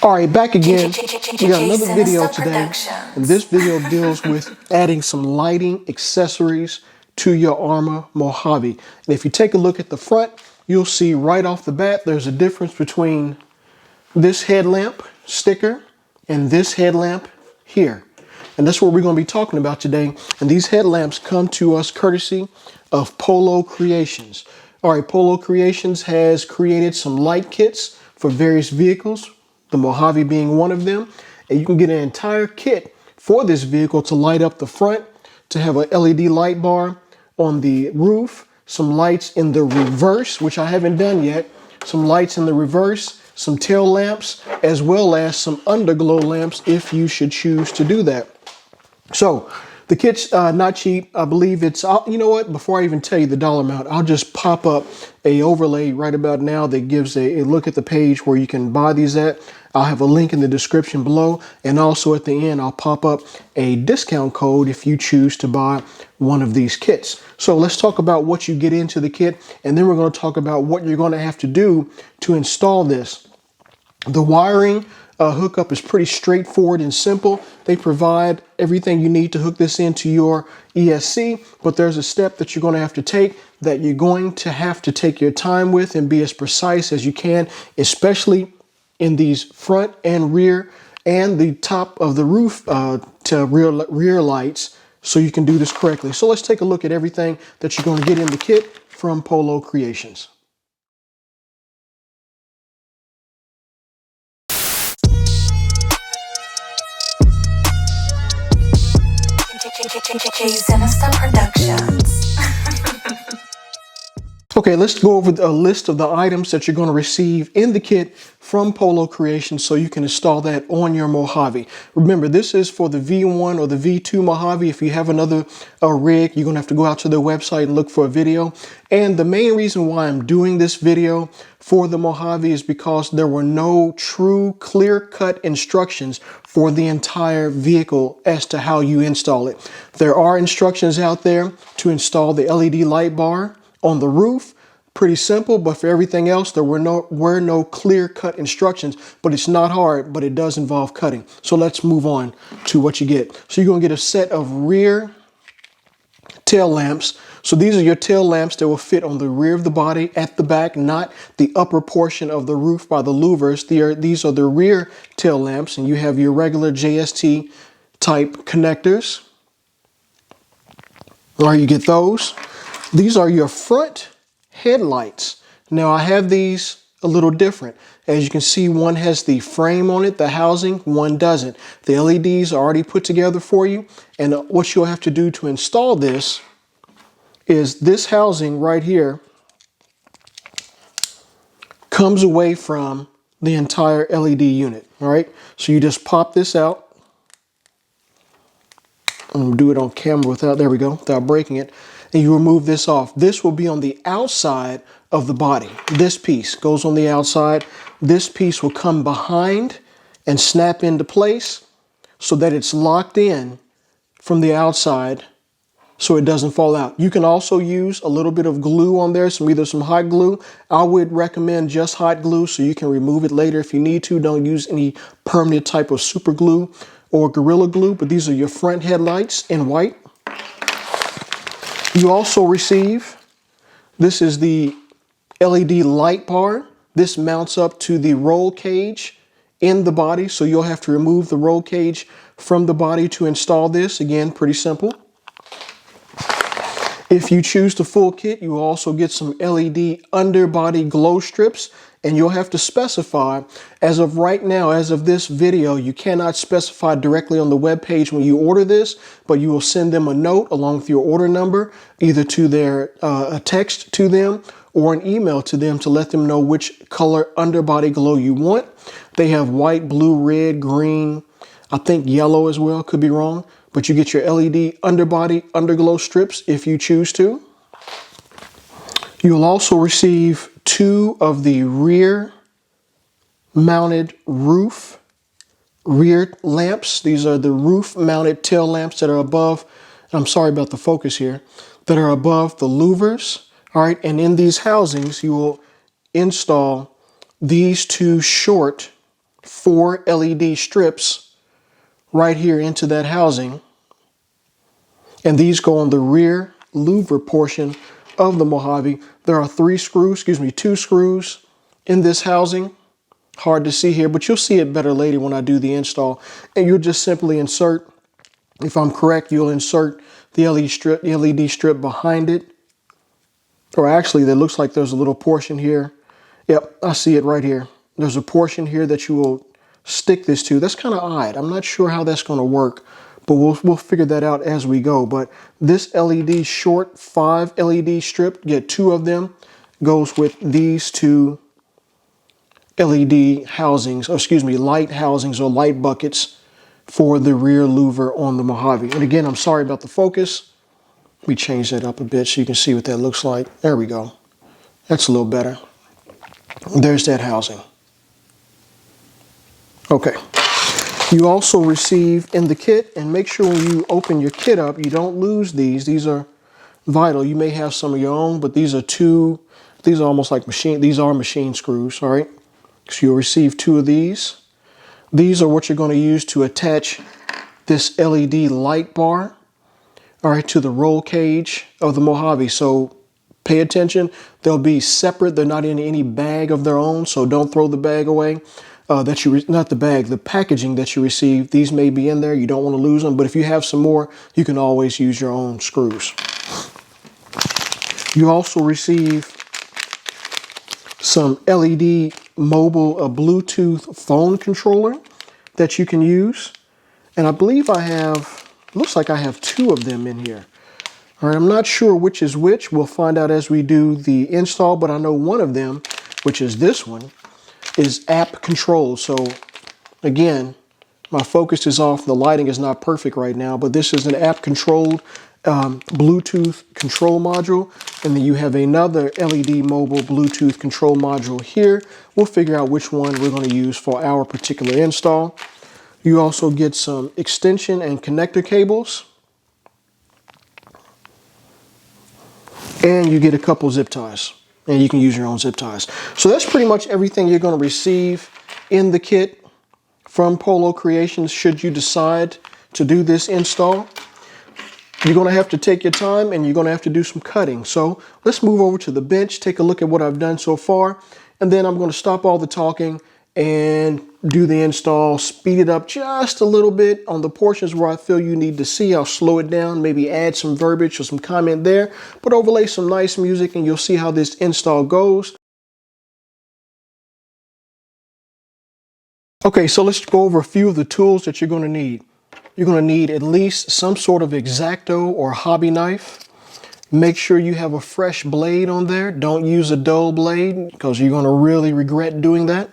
All right, back again. We got another video today, and this video deals with adding some lighting accessories to your Arrma Mojave. And if you take a look at the front, you'll see right off the bat there's a difference between this headlamp sticker and this headlamp here. And that's what we're going to be talking about today. And these headlamps come to us courtesy of Polo Creations. All right, Polo Creations has created some light kits for various vehicles, the Mojave being one of them. And you can get an entire kit for this vehicle to light up the front, to have a LED light bar on the roof, some lights in the reverse, which I haven't done yet, some lights in the reverse, some tail lamps, as well as some underglow lamps if you should choose to do that. So the kit's not cheap. I believe it's, you know what, before I even tell you the dollar amount, I'll just pop up a overlay right about now that gives a look at the page where you can buy these at. I'll have a link in the description below, and also at the end I'll pop up a discount code if you choose to buy one of these kits. So let's talk about what you get into the kit, and then we're going to talk about what you're going to have to do to install this. The wiring hookup is pretty straightforward and simple. They provide everything you need to hook this into your ESC, but there's a step that you're going to have to take that you're going to have to take your time with and be as precise as you can, especially in these front and rear and the top of the roof to rear lights, so you can do this correctly. So let's take a look at everything that you're going to get in the kit from Polo Creations. Sinister Productions. Okay, let's go over a list of the items that you're going to receive in the kit from Polo Creations so you can install that on your Mojave. Remember, this is for the V1 or the V2 Mojave. If you have another rig, you're going to have to go out to their website and look for a video. And the main reason why I'm doing this video for the Mojave is because there were no true clear-cut instructions for the entire vehicle as to how you install it. There are instructions out there to install the LED light bar on the roof. Pretty simple, but for everything else, there were no clear-cut instructions. But it's not hard, but it does involve cutting. So let's move on to what you get. So you're going to get a set of rear tail lamps. So these are your tail lamps that will fit on the rear of the body at the back, not the upper portion of the roof by the louvers. These are the rear tail lamps, and you have your regular JST type connectors. All right, you get those. These are your front headlights. Now I have these a little different. As you can see, one has the frame on it, the housing, one doesn't. The LEDs are already put together for you. And what you'll have to do to install this is this housing right here comes away from the entire LED unit. All right. So you just pop this out. I'm going to do it on camera without, there we go, without breaking it. And you remove this off. This will be on the outside of the body. This piece goes on the outside. This piece will come behind and snap into place so that it's locked in from the outside so it doesn't fall out. You can also use a little bit of glue on there, either some hot glue. I would recommend just hot glue so you can remove it later if you need to. Don't use any permanent type of super glue or Gorilla Glue, but these are your front headlights in white. You also receive, this is the LED light bar. This mounts up to the roll cage in the body, so you'll have to remove the roll cage from the body to install this. Again, pretty simple. If you choose the full kit, you will also get some LED underbody glow strips, and you'll have to specify, as of right now, as of this video, you cannot specify directly on the web page when you order this, but you will send them a note along with your order number, either to their a text to them or an email to them to let them know which color underbody glow you want. They have white, blue, red, green, I think yellow as well, could be wrong, but you get your LED underbody underglow strips if you choose to. You'll also receive 2 of the rear mounted rear lamps. These are the roof mounted tail lamps that are above, I'm sorry about the focus here, that are above the louvers. All right, and in these housings, you will install these 2 short 4 LED strips right here into that housing. And these go on the rear louver portion of the Mojave. There are 2 screws in this housing. Hard to see here, but you'll see it better later when I do the install. And you'll just simply insert, if I'm correct, you'll insert the LED strip behind it. Or actually, that looks like there's a little portion here. Yep, I see it right here. There's a portion here that you will stick this to. That's kind of odd. I'm not sure how that's going to work, but we'll figure that out as we go. But this LED short 5 LED strip, get 2 of them, goes with these 2 LED housings, or excuse me, light housings or light buckets for the rear louver on the Mojave. And again, I'm sorry about the focus. We change that up a bit so you can see what that looks like. There we go. That's a little better. There's that housing. Okay. You also receive in the kit, and make sure when you open your kit up, you don't lose these. These are vital. You may have some of your own, but these are almost like machine screws, all right? So you'll receive 2 of these. These are what you're going to use to attach this LED light bar, all right, to the roll cage of the Mojave. So pay attention. They'll be separate. They're not in any bag of their own, so don't throw the bag away. Not the bag, the packaging that you receive. These may be in there. You don't want to lose them, but if you have some more, you can always use your own screws. You also receive some LED mobile Bluetooth phone controller that you can use. And I believe looks like I have 2 of them in here. All right, I'm not sure which is which. We'll find out as we do the install, but I know one of them, which is this one, is app controlled. So again, my focus is off. The lighting is not perfect right now, but this is an app controlled Bluetooth control module. And then you have another LED mobile Bluetooth control module here. We'll figure out which one we're going to use for our particular install. You also get some extension and connector cables. And you get a couple zip ties. And you can use your own zip ties. So that's pretty much everything you're going to receive in the kit from Polo Creations should you decide to do this install. You're going to have to take your time and you're going to have to do some cutting. So let's move over to the bench, take a look at what I've done so far, and then I'm going to stop all the talking and do the install, speed it up just a little bit on the portions where I feel you need to see. I'll slow it down, maybe add some verbiage or some comment there, but overlay some nice music and you'll see how this install goes. Okay, so let's go over a few of the tools that you're going to need. You're going to need at least some sort of X-Acto or hobby knife. Make sure you have a fresh blade on there. Don't use a dull blade because you're going to really regret doing that.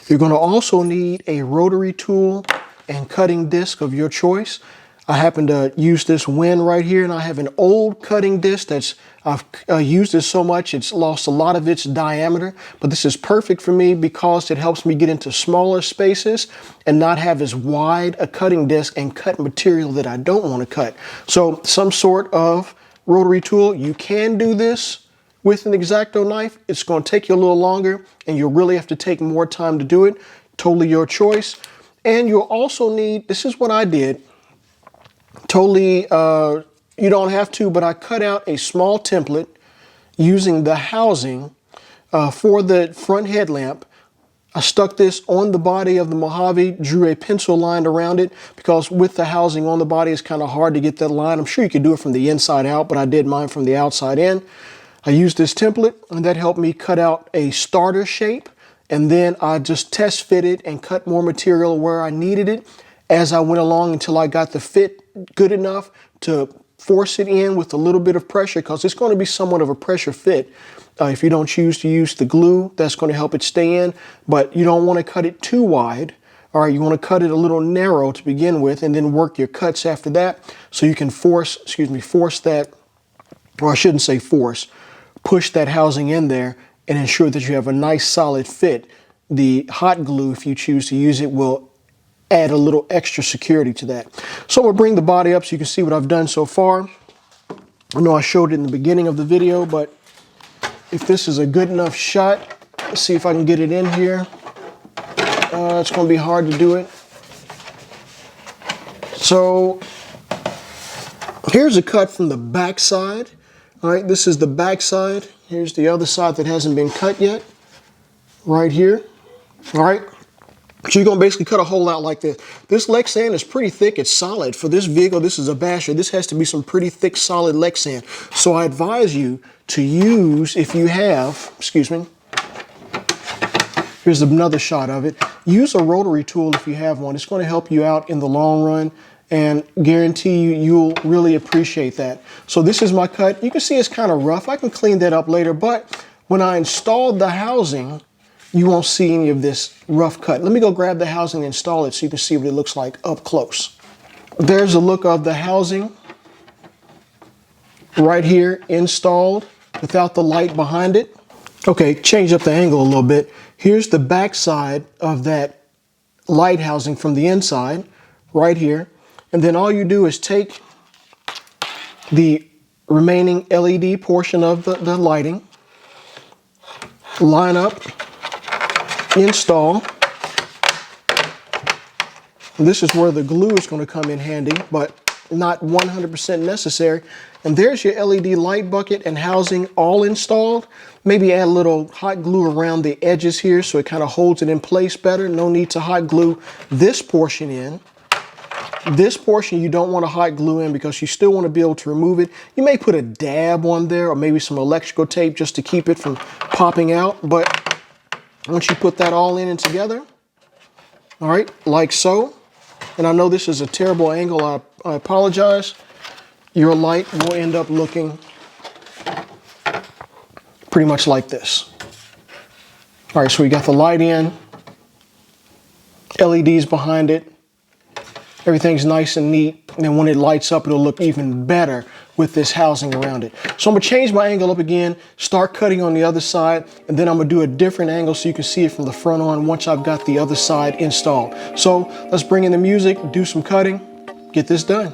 You're going to also need a rotary tool and cutting disc of your choice. I happen to use this Win right here, and I have an old cutting disc I've used this so much it's lost a lot of its diameter, but this is perfect for me because it helps me get into smaller spaces and not have as wide a cutting disc and cut material that I don't want to cut. So some sort of rotary tool. You can do this with an X-Acto knife. It's going to take you a little longer and you'll really have to take more time to do it. Totally your choice. And you'll also need, this is what I did, totally, you don't have to, but I cut out a small template using the housing for the front headlamp. I stuck this on the body of the Mojave, drew a pencil line around it because with the housing on the body, it's kind of hard to get that line. I'm sure you could do it from the inside out, but I did mine from the outside in. I used this template and that helped me cut out a starter shape. And then I just test fitted and cut more material where I needed it as I went along until I got the fit good enough to force it in with a little bit of pressure because it's going to be somewhat of a pressure fit. If you don't choose to use the glue, that's going to help it stay in, but you don't want to cut it too wide. All right, you want to cut it a little narrow to begin with and then work your cuts after that so you can force that, or I shouldn't say force, push that housing in there and ensure that you have a nice solid fit. The hot glue, if you choose to use it, will add a little extra security to that. So I'm going to bring the body up so you can see what I've done so far. I know I showed it in the beginning of the video, but if this is a good enough shot, let's see if I can get it in here. It's going to be hard to do it. So here's a cut from the back side. All right, this is the back side. Here's the other side that hasn't been cut yet, right here. All right, so you're gonna basically cut a hole out like this. This Lexan is pretty thick, it's solid. For this vehicle, this is a basher. This has to be some pretty thick, solid Lexan. So I advise you to use, if you have, excuse me, here's another shot of it. Use a rotary tool if you have one. It's gonna help you out in the long run, and guarantee you, you'll really appreciate that. So this is my cut. You can see it's kind of rough. I can clean that up later, but when I installed the housing, you won't see any of this rough cut. Let me go grab the housing and install it so you can see what it looks like up close. There's a look of the housing right here installed without the light behind it. Okay, change up the angle a little bit. Here's the back side of that light housing from the inside, right here. And then all you do is take the remaining LED portion of the lighting, line up, install. This is where the glue is going to come in handy, but not 100% necessary. And there's your LED light bucket and housing all installed. Maybe add a little hot glue around the edges here so it kind of holds it in place better. No need to hot glue this portion in. This portion you don't want to hot glue in because you still want to be able to remove it. You may put a dab on there or maybe some electrical tape just to keep it from popping out. But once you put that all in and together, all right, like so, and I know this is a terrible angle, I apologize, your light will end up looking pretty much like this. All right, so we got the light in, LEDs behind it, everything's nice and neat, and then when it lights up, it'll look even better with this housing around it. So I'm gonna change my angle up again, start cutting on the other side, and then I'm gonna do a different angle so you can see it from the front on once I've got the other side installed. So let's bring in the music, do some cutting, get this done.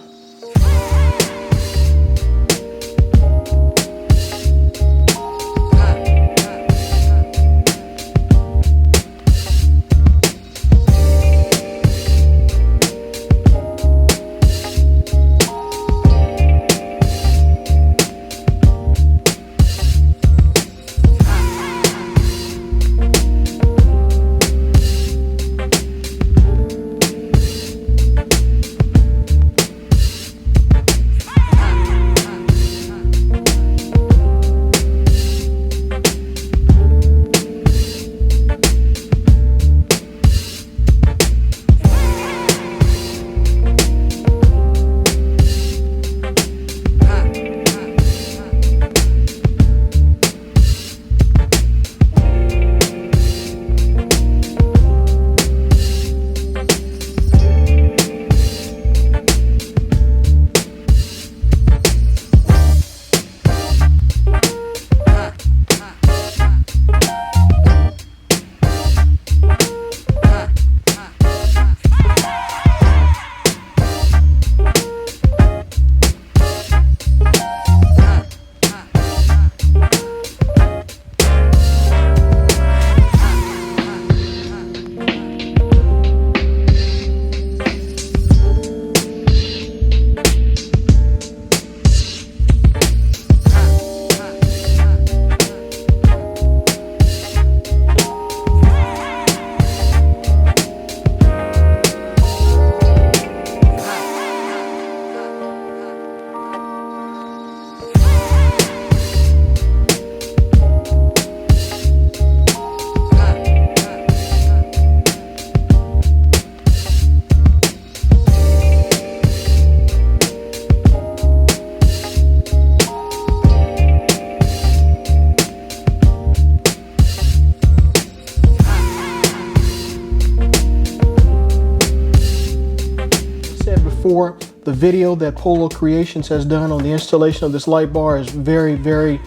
before, the video that Polo Creations has done on the installation of this light bar is very, very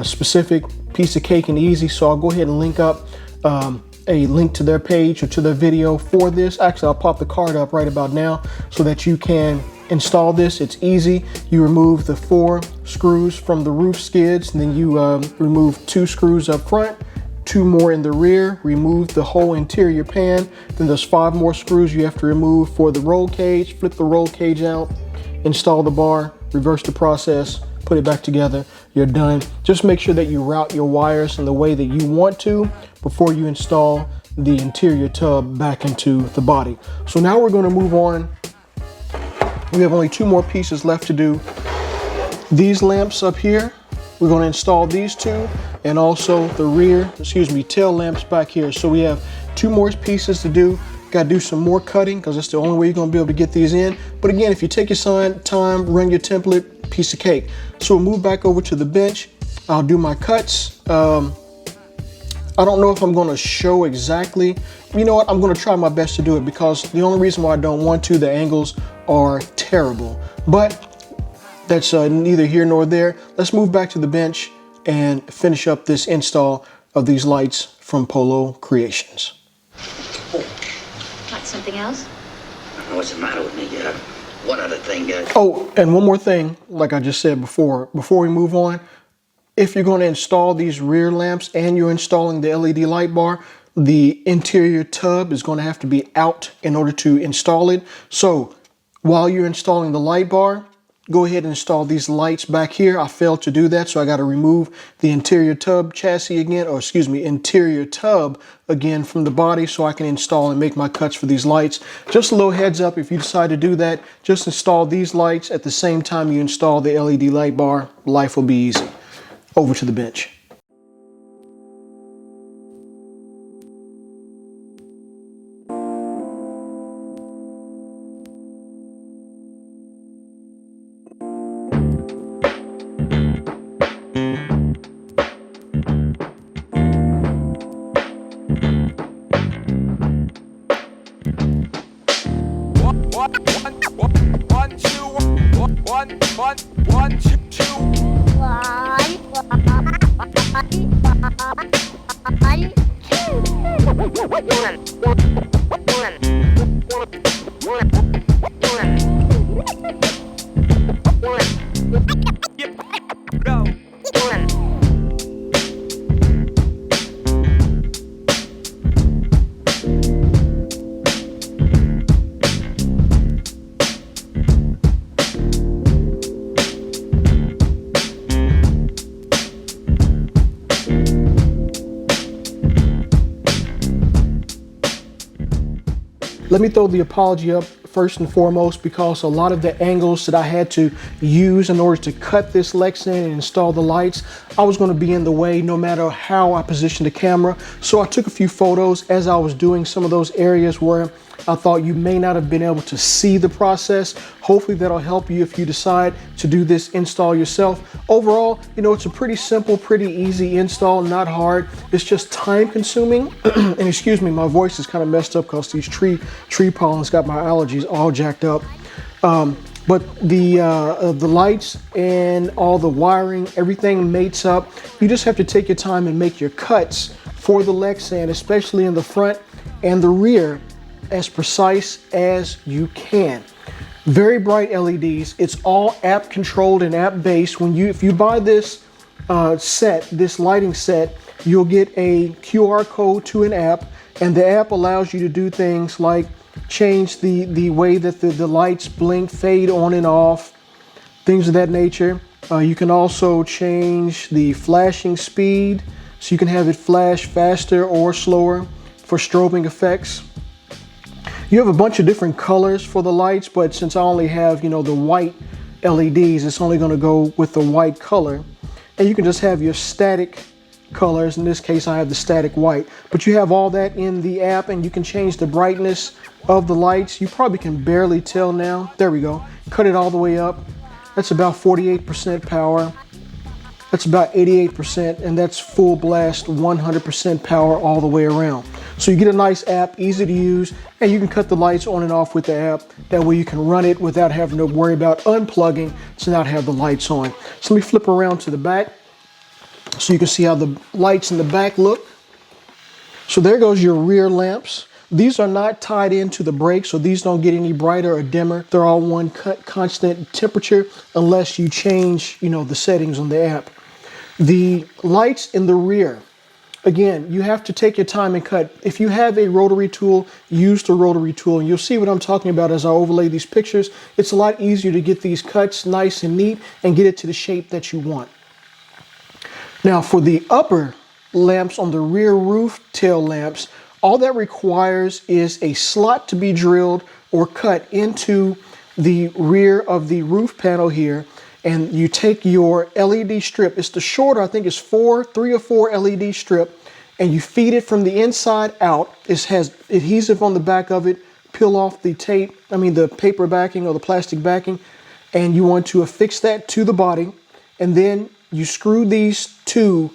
specific, piece of cake and easy. So I'll go ahead and link up a link to their page or to their video for this. Actually, I'll pop the card up right about now so that you can install this. It's easy. You remove the 4 screws from the roof skids, and then you remove 2 screws up front, 2 more in the rear, remove the whole interior pan. Then there's 5 more screws you have to remove for the roll cage. Flip the roll cage out, install the bar, reverse the process, put it back together, you're done. Just make sure that you route your wires in the way that you want to before you install the interior tub back into the body. So now we're going to move on. We have only 2 more pieces left to do. These lamps up here, we're going to install these 2, and also the rear, tail lamps back here. So we have 2 more pieces to do. Got to do some more cutting because that's the only way you're going to be able to get these in. But again, if you take your time, run your template, piece of cake. So we'll move back over to the bench. I'll do my cuts. I don't know if I'm going to show exactly. You know what? I'm going to try my best to do it because the only reason why I don't want to, the angles are terrible. But that's neither here nor there. Let's move back to the bench and finish up this install of these lights from Polo Creations. Got something else? I don't know what's the matter with me. One other thing. Oh, and one more thing, like I just said before we move on, if you're going to install these rear lamps and you're installing the LED light bar, the interior tub is going to have to be out in order to install it. So while you're installing the light bar, go ahead and install these lights back here. I failed to do that, so I got to remove the interior tub chassis again, or interior tub again from the body so I can install and make my cuts for these lights. Just a little heads up, if you decide to do that, just install these lights at the same time you install the LED light bar. Life will be easy. Over to the bench. One, two, two. Go. Let me throw the apology up first and foremost because a lot of the angles that I had to use in order to cut this Lex in and install the lights, I was going to be in the way no matter how I positioned the camera. So I took a few photos as I was doing some of those areas where I thought you may not have been able to see the process. Hopefully that'll help you if you decide to do this install yourself. Overall, you know, it's a pretty simple, pretty easy install, not hard. It's just time consuming. And excuse me, my voice is kind of messed up because these tree pollen's got my allergies all jacked up. But the lights and all the wiring, everything mates up. You just have to take your time and make your cuts for the Lexan, especially in the front and the rear, as precise as you can. Very bright LEDs. It's all app controlled and app based. If you buy this this lighting set, you'll get a QR code to an app, and the app allows you to do things like change the way that the lights blink, fade on and off, things of that nature. You can also change the flashing speed, so you can have it flash faster or slower for strobing effects. You have a bunch of different colors for the lights, but since I only have, you know, the white LEDs, it's only going to go with the white color. And you can just have your static colors. In this case, I have the static white. But you have all that in the app, and you can change the brightness of the lights. You probably can barely tell now. There we go. Cut it all the way up. That's about 48% power. That's about 88%, and that's full blast, 100% power all the way around. So you get a nice app, easy to use, and you can cut the lights on and off with the app. That way you can run it without having to worry about unplugging to not have the lights on. So let me flip around to the back so you can see how the lights in the back look. So there goes your rear lamps. These are not tied into the brakes, so these don't get any brighter or dimmer. They're all one constant temperature unless you change, you know, the settings on the app. The lights in the rear, Again, you have to take your time and cut. If you have a rotary tool, use the rotary tool, and you'll see what I'm talking about as I overlay these pictures. It's a lot easier to get these cuts nice and neat and get it to the shape that you want. Now for the upper lamps on the rear roof tail lamps, all that requires is a slot to be drilled or cut into the rear of the roof panel here, and you take your LED strip. It's the shorter, I think it's 3 or 4 LED strip, and you feed it from the inside out. It has adhesive on the back of it. Peel off the the paper backing or the plastic backing, and you want to affix that to the body, and then you screw these two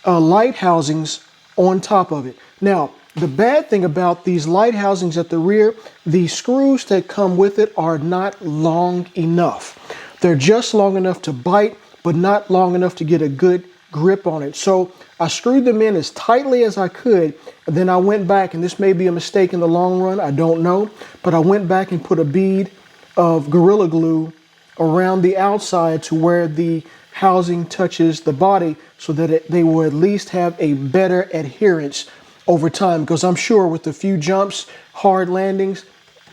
light housings on top of it. Now, the bad thing about these light housings at the rear, the screws that come with it are not long enough. They're just long enough to bite, but not long enough to get a good grip on it. So I screwed them in as tightly as I could, and then I went back, and this may be a mistake in the long run, I don't know, but I went back and put a bead of Gorilla Glue around the outside to where the housing touches the body, so that they will at least have a better adherence over time, because I'm sure with a few jumps, hard landings,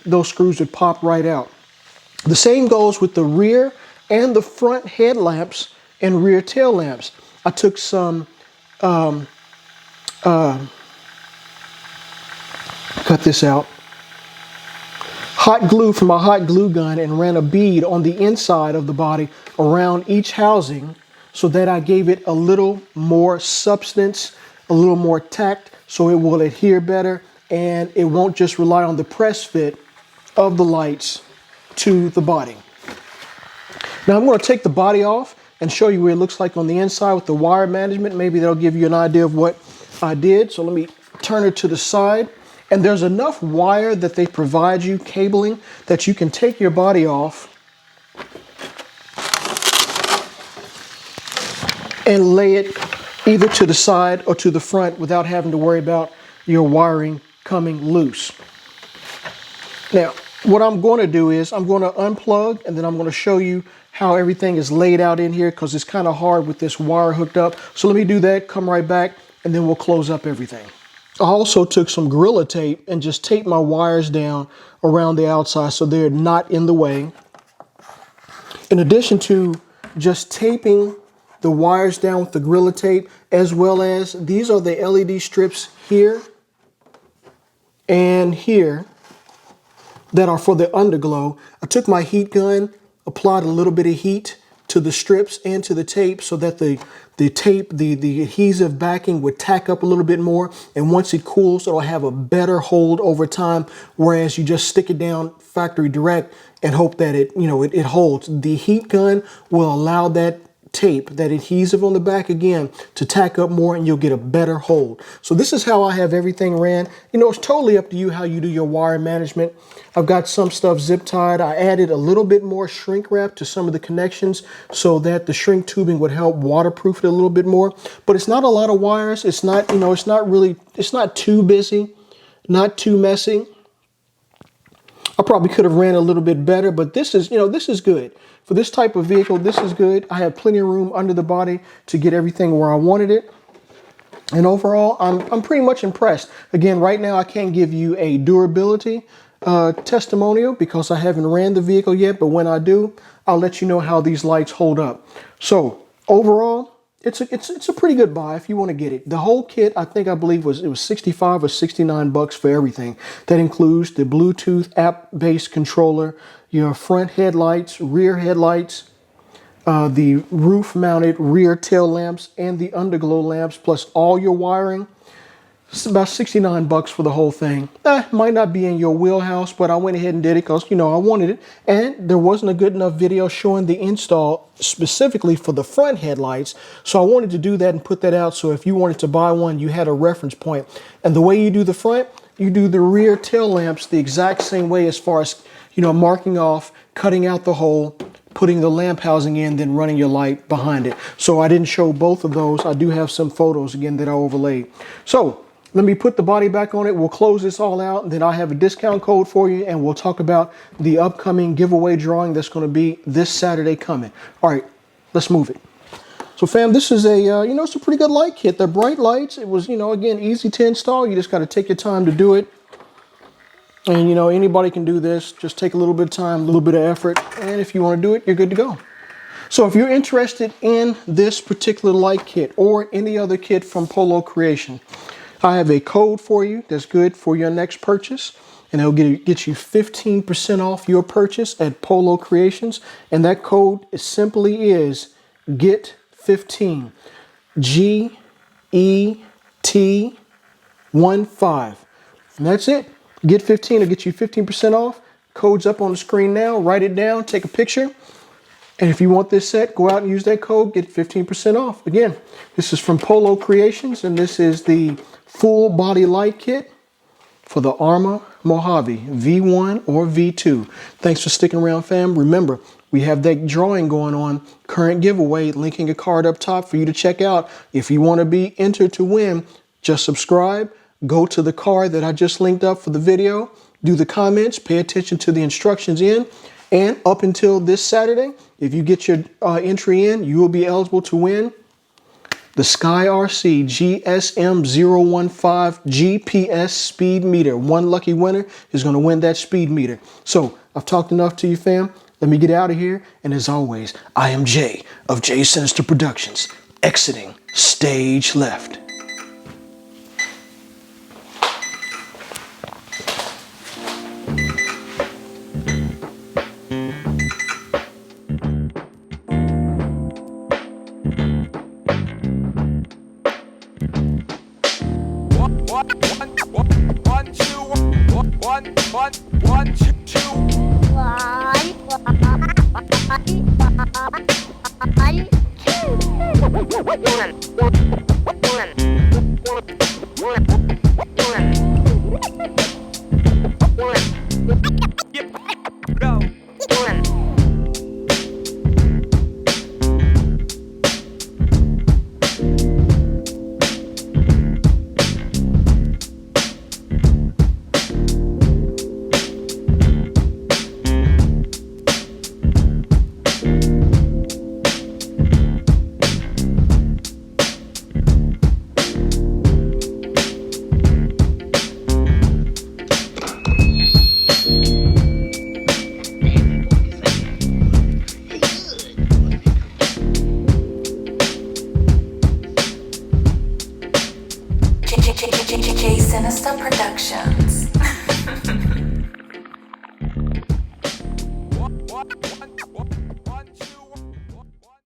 those screws would pop right out. The same goes with the rear and the front headlamps and rear tail lamps. I took some cut this out, hot glue from a hot glue gun, and ran a bead on the inside of the body around each housing, so that I gave it a little more substance, a little more tact, so it will adhere better and it won't just rely on the press fit of the lights to the body. Now I'm going to take the body off and show you what it looks like on the inside with the wire management. Maybe that'll give you an idea of what I did. So let me turn it to the side. And there's enough wire that they provide you, cabling, that you can take your body off and lay it either to the side or to the front without having to worry about your wiring coming loose. Now, what I'm going to do is I'm going to unplug, and then I'm going to show you how everything is laid out in here, because it's kind of hard with this wire hooked up. So let me do that, come right back, and then we'll close up everything. I also took some Gorilla Tape and just taped my wires down around the outside so they're not in the way. In addition to just taping the wires down with the Gorilla Tape, as well as these are the LED strips here and here that are for the underglow. I took my heat gun, applied a little bit of heat to the strips and to the tape so that the tape, the adhesive backing would tack up a little bit more. And once it cools, it'll have a better hold over time. Whereas you just stick it down factory direct and hope that it holds. The heat gun will allow that tape, that adhesive on the back again, to tack up more, and you'll get a better hold. So this is how I have everything ran. It's totally up to you how you do your wire management. I've got some stuff zip tied. I added a little bit more shrink wrap to some of the connections so that the shrink tubing would help waterproof it a little bit more. But it's not a lot of wires. It's not, it's not too busy, not too messy. I probably could have ran a little bit better, but this is good. For this type of vehicle, this is good. I have plenty of room under the body to get everything where I wanted it. And overall, I'm pretty much impressed. Again, right now, I can't give you a durability testimonial because I haven't ran the vehicle yet, but when I do, I'll let you know how these lights hold up. So overall, it's a pretty good buy if you want to get it. The whole kit, I believe it was 65 or 69 bucks for everything. That includes the Bluetooth app-based controller, your front headlights, rear headlights, the roof-mounted rear tail lamps, and the underglow lamps, plus all your wiring. It's about 69 bucks for the whole thing. Might not be in your wheelhouse, but I went ahead and did it because, I wanted it. And there wasn't a good enough video showing the install specifically for the front headlights. So I wanted to do that and put that out. So if you wanted to buy one, you had a reference point. And the way you do the front, you do the rear tail lamps the exact same way as far as, marking off, cutting out the hole, putting the lamp housing in, then running your light behind it. So I didn't show both of those. I do have some photos again that I overlaid. So let me put the body back on it. We'll close this all out. Then I have a discount code for you, and we'll talk about the upcoming giveaway drawing that's going to be this Saturday coming. All right, let's move it. So So fam, this is a, it's a pretty good light kit. They're bright lights. It was, again, easy to install. You just got to take your time to do it. And, anybody can do this. Just take a little bit of time, a little bit of effort. And if you want to do it, you're good to go. So if you're interested in this particular light kit or any other kit from Polo Creation, I have a code for you that's good for your next purchase. And it'll get you 15% off your purchase at Polo Creations. And that code simply is GET15. GET15. And that's it. Get 15 will get you 15% off. Code's up on the screen now. Write it down, take a picture. And if you want this set, go out and use that code, get 15% off. Again, this is from Polo Creations, and this is the full body light kit for the Arrma Mojave V1 or V2. Thanks for sticking around, fam. Remember, we have that drawing going on, current giveaway, linking a card up top for you to check out. If you want to be entered to win, just subscribe, go to the card that I just linked up for the video, do the comments, pay attention to the instructions in, and up until this Saturday, if you get your entry in, you will be eligible to win the Sky RC GSM015 GPS speed meter. One lucky winner is going to win that speed meter. So I've talked enough to you, fam. Let me get out of here. And as always, I am Jay of Jay Sinister Productions, exiting stage left. One, two, two. Go. Jay Sinister Productions.